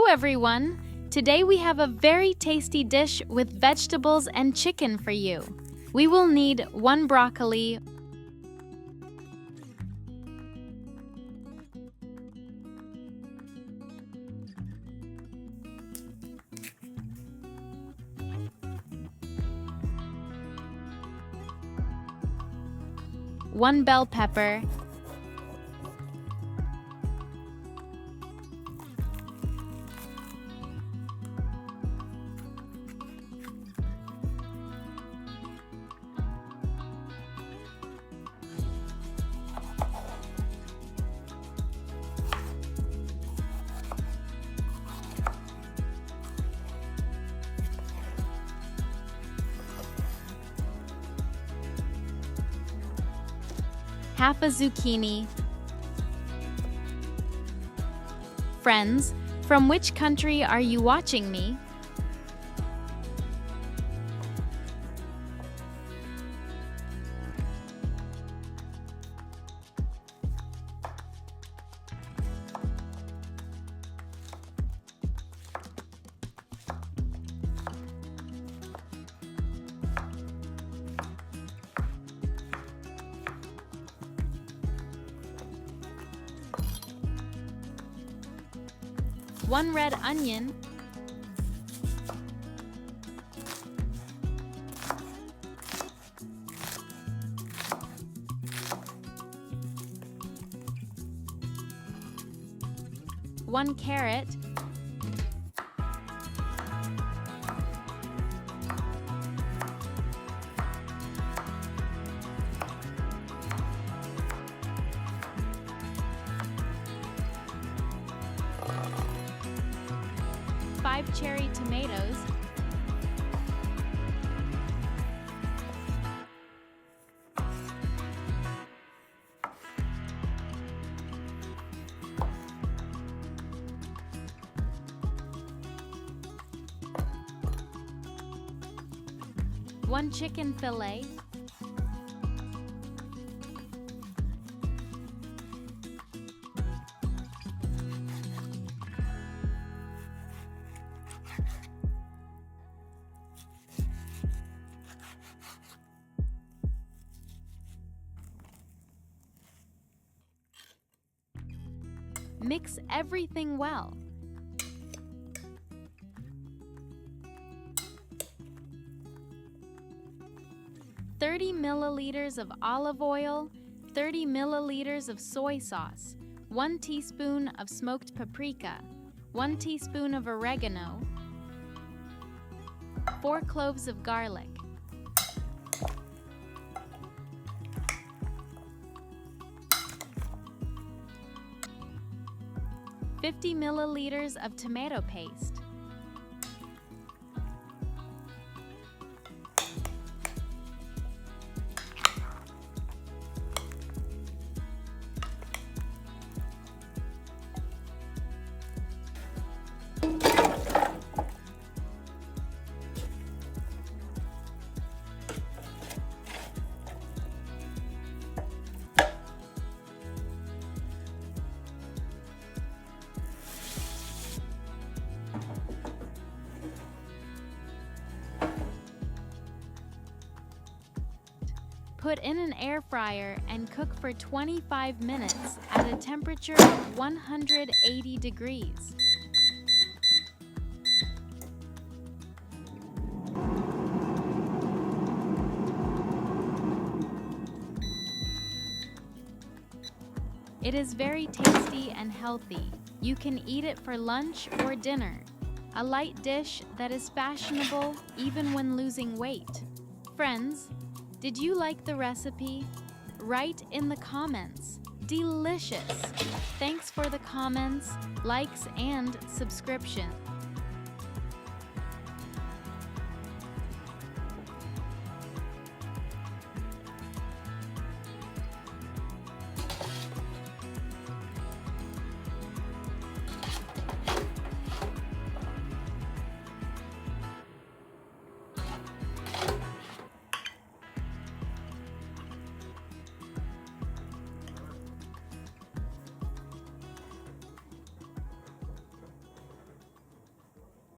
everyone! Today we have a very tasty dish with vegetables and chicken for you. We will need 1 broccoli, 1 bell pepper, 1/2 a zucchini. Friends, from which country are you watching me? One red onion, 1 carrot, 5 cherry tomatoes, 1 chicken fillet, 'Mix everything well. 30 milliliters of olive oil, 30 milliliters of soy sauce, 1 teaspoon of smoked paprika, 1 teaspoon of oregano, 4 cloves of garlic, 50 milliliters of tomato paste, put in an air fryer and cook for 25 minutes at a temperature of 180 degrees. It is very tasty and healthy. You can eat it for lunch or dinner. A light dish that is fashionable even when losing weight. Friends, did you like the recipe? Write in the comments. Delicious! Thanks for the comments, likes, and subscription.